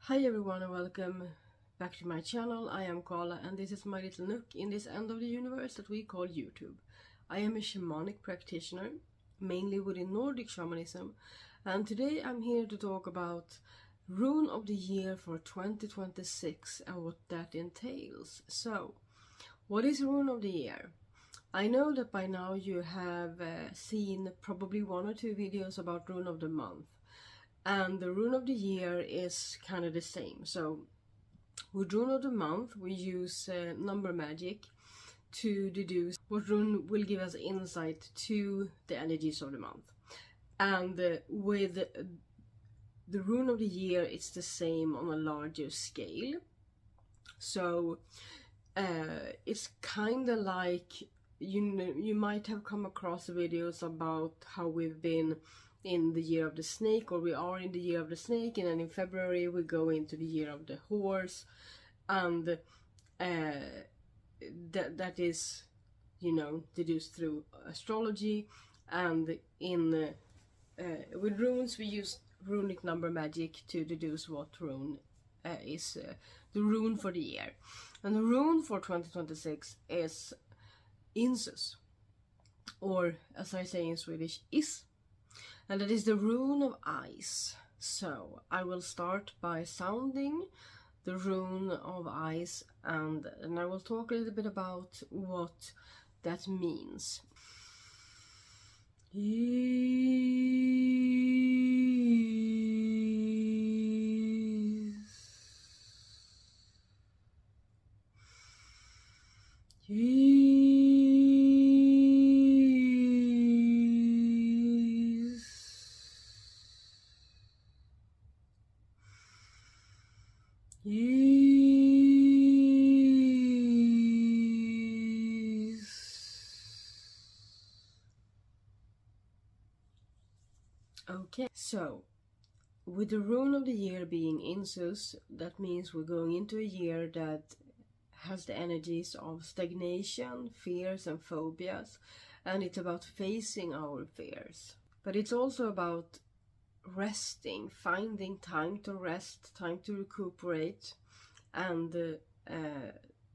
Hi everyone and welcome back to my channel. I am Koala and this is my little nook in this end of the universe that we call YouTube. I am a shamanic practitioner, mainly within Nordic shamanism, and today I'm here to talk about Rune of the Year for 2026 and what that entails. So, what is Rune of the Year? I know that by now you have seen probably one or two videos about Rune of the Month. And the Rune of the Year is kind of the same. So with Rune of the Month we use number magic to deduce what rune will give us insight to the energies of the month. And with the Rune of the Year it's the same on a larger scale. So it's kind of like, you might have come across videos about how we've been in the year of the snake, or we are in the year of the snake, and then in February we go into the year of the horse, and that is, deduced through astrology. And in with runes we use runic number magic to deduce what rune is the rune for the year. And the rune for 2026 is Insuz, or as I say in Swedish, is. And that is the rune of ice. So I will start by sounding the rune of ice, and I will talk a little bit about what that means. Okay, so with the rune of the year being Insuz, that means we're going into a year that has the energies of stagnation, fears and phobias, and it's about facing our fears. But it's also about resting, finding time to rest, time to recuperate, and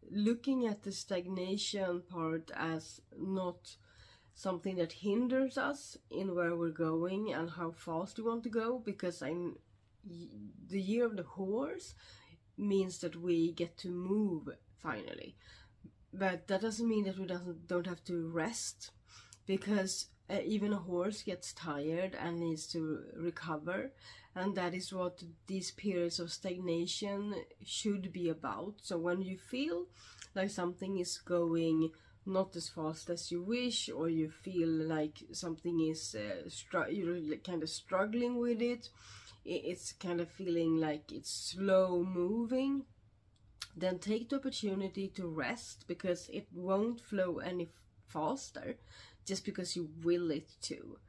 looking at the stagnation part as not something that hinders us in where we're going and how fast we want to go, because the year of the horse means that we get to move finally. But that doesn't mean that we don't have to rest, because even a horse gets tired and needs to recover, and that is what these periods of stagnation should be about. So when you feel like something is going not as fast as you wish, or you feel like something is you're kind of struggling with it, it's kind of feeling like it's slow moving, then take the opportunity to rest, because it won't flow any faster just because you will it to.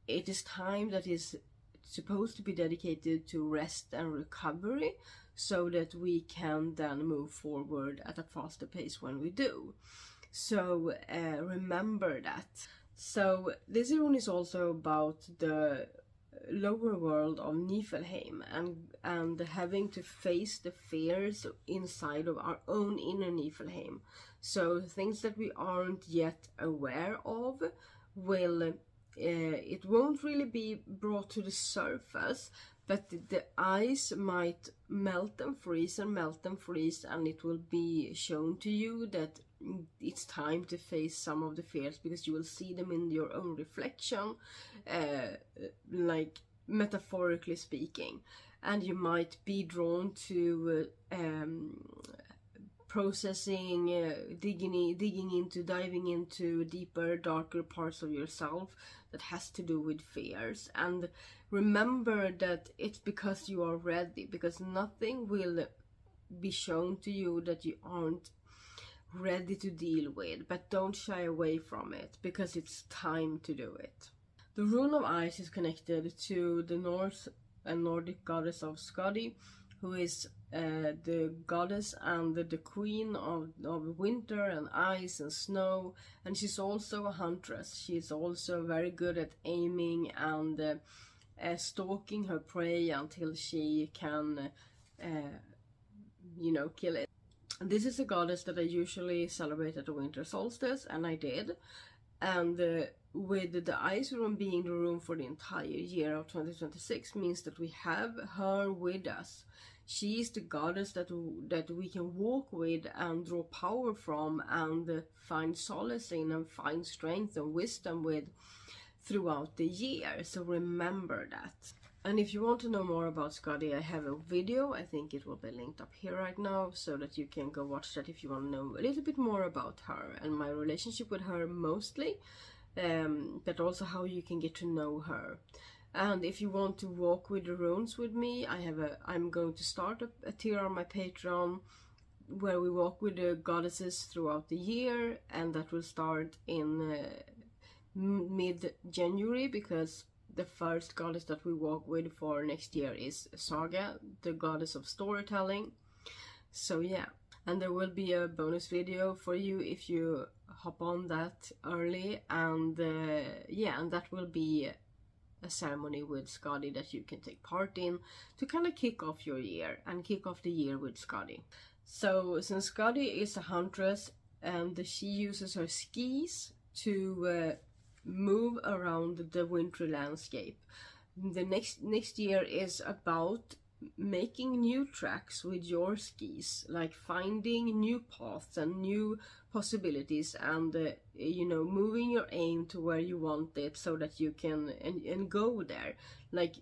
It is time that is supposed to be dedicated to rest and recovery, so that we can then move forward at a faster pace when we do. So remember that. So this rune is also about the lower world of Niflheim, and having to face the fears inside of our own inner Niflheim. So things that we aren't yet aware of will it won't really be brought to the surface, but the ice might melt and freeze and melt and freeze, and it will be shown to you that it's time to face some of the fears, because you will see them in your own reflection, like metaphorically speaking, and you might be drawn to processing, diving into deeper, darker parts of yourself that has to do with fears. And remember that it's because you are ready, because nothing will be shown to you that you aren't ready to deal with. But don't shy away from it, because it's time to do it. The rune of ice is connected to the Norse and Nordic goddess of Skadi, who is the goddess and the queen of winter and ice and snow, and she's also a huntress. She's also very good at aiming and stalking her prey until she can you know, kill it. This is a goddess that I usually celebrate at the winter solstice, and I did. And with the ice rune being the rune for the entire year of 2026 means that we have her with us. She is the goddess that we can walk with and draw power from and find solace in and find strength and wisdom with throughout the year. So remember that. And if you want to know more about Skadi, I have a video. I think it will be linked up here right now, so that you can go watch that if you want to know a little bit more about her and my relationship with her mostly, but also how you can get to know her. And if you want to walk with the runes with me, I'm going to start a tier on my Patreon where we walk with the goddesses throughout the year, and that will start in mid-January, because the first goddess that we walk with for next year is Saga, the goddess of storytelling. So yeah, and there will be a bonus video for you if you hop on that early, and yeah, and that will be a ceremony with Skadi that you can take part in to kind of kick off your year and kick off the year with Skadi. So since Skadi is a huntress and she uses her skis to move around the wintry landscape, the next year is about making new tracks with your skis, like finding new paths and new possibilities, and you know, moving your aim to where you want it so that you can and go there, like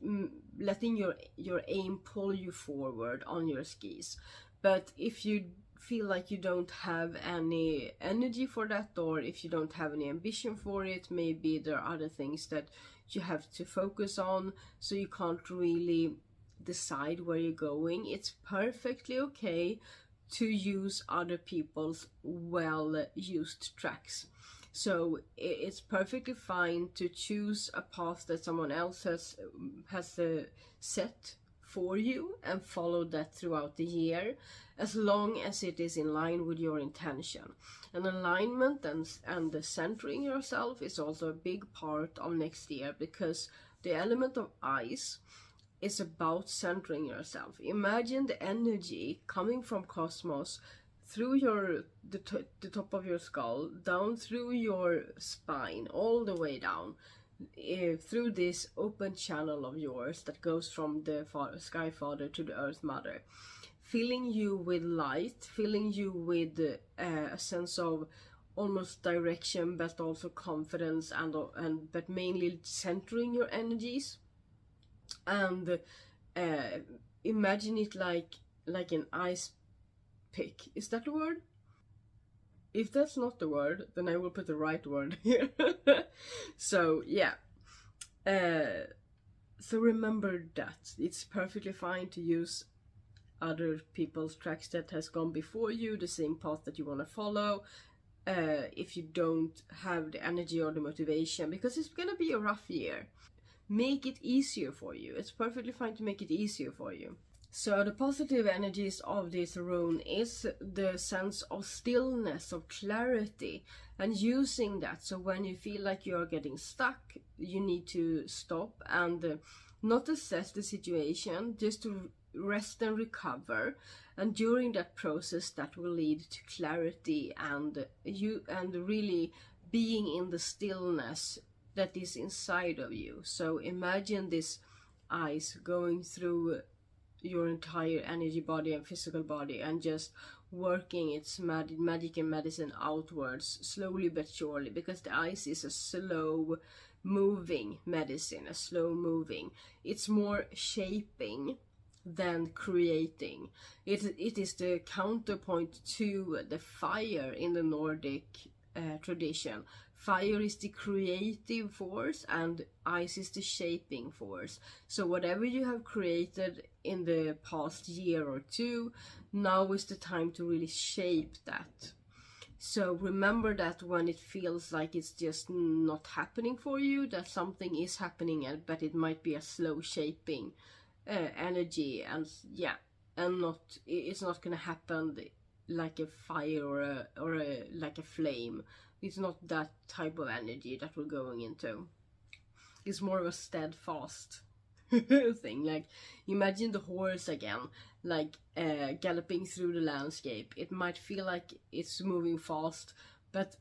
letting your aim pull you forward on your skis. But if you feel like you don't have any energy for that, or if you don't have any ambition for it, maybe there are other things that you have to focus on, so you can't really decide where you're going, it's perfectly okay to use other people's well used tracks. So it's perfectly fine to choose a path that someone else has set for you and follow that throughout the year, as long as it is in line with your intention. And alignment and the centering yourself is also a big part of next year, because the element of ice is about centering yourself. Imagine the energy coming from cosmos through the top of your skull, down through your spine, all the way down, through this open channel of yours that goes from the Sky Father to the Earth Mother, filling you with light, filling you with a sense of almost direction, but also confidence, and but mainly centering your energies. And imagine it like an ice pick. Is that the word? If that's not the word, then I will put the right word here. So yeah, so remember that it's perfectly fine to use other people's tracks that has gone before you, the same path that you want to follow, if you don't have the energy or the motivation, because it's gonna be a rough year. Make it easier for you. It's perfectly fine to make it easier for you. So the positive energies of this rune is the sense of stillness, of clarity, and using that. So when you feel like you're getting stuck, you need to stop and not assess the situation, just to rest and recover. And during that process, that will lead to clarity and really being in the stillness that is inside of you. So imagine this ice going through your entire energy body and physical body, and just working its magic and medicine outwards, slowly but surely, because the ice is a slow moving medicine, it's more shaping than creating. It is the counterpoint to the fire in the Nordic tradition. Fire is the creative force and ice is the shaping force. So whatever you have created in the past year or two, now is the time to really shape that. So remember that when it feels like it's just not happening for you, that something is happening, but it might be a slow shaping energy, and yeah, and it's not gonna happen like a fire or like a flame. It's not that type of energy that we're going into. It's more of a steadfast thing. Like, imagine the horse again, like galloping through the landscape. It might feel like it's moving fast, but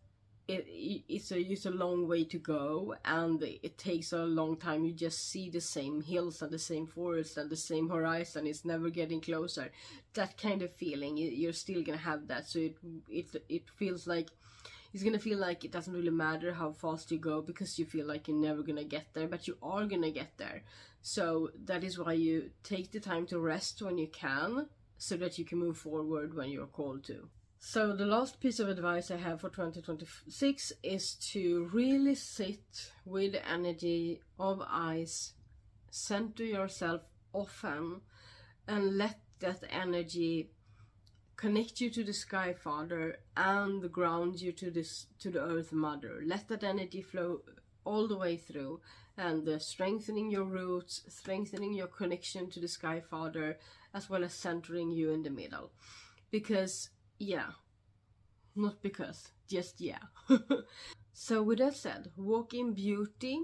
it's a long way to go, and it takes a long time. You just see the same hills and the same forest and the same horizon. It's never getting closer. That kind of feeling, you're still gonna have that. So it feels like it's gonna feel like it doesn't really matter how fast you go, because you feel like you're never gonna get there, but you are gonna get there. So that is why you take the time to rest when you can, so that you can move forward when you're called to. So the last piece of advice I have for 2026 is to really sit with the energy of ice, center yourself often, and let that energy connect you to the Sky Father and ground you to the Earth Mother. Let that energy flow all the way through, and strengthening your roots, strengthening your connection to the Sky Father, as well as centering you in the middle. Because, yeah, not because, just yeah. So with that said, walk in beauty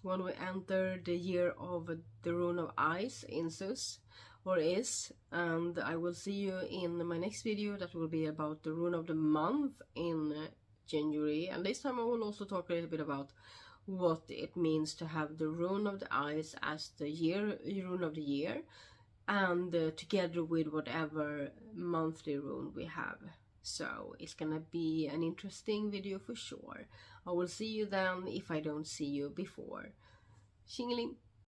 when we enter the year of the Rune of Ice, Insuz, or Is, and I will see you in my next video that will be about the Rune of the Month in January, and this time I will also talk a little bit about what it means to have the Rune of the Ice as the Rune of the Year, and together with whatever monthly rune we have. So it's gonna be an interesting video for sure. I will see you then if I don't see you before. Tjingeling!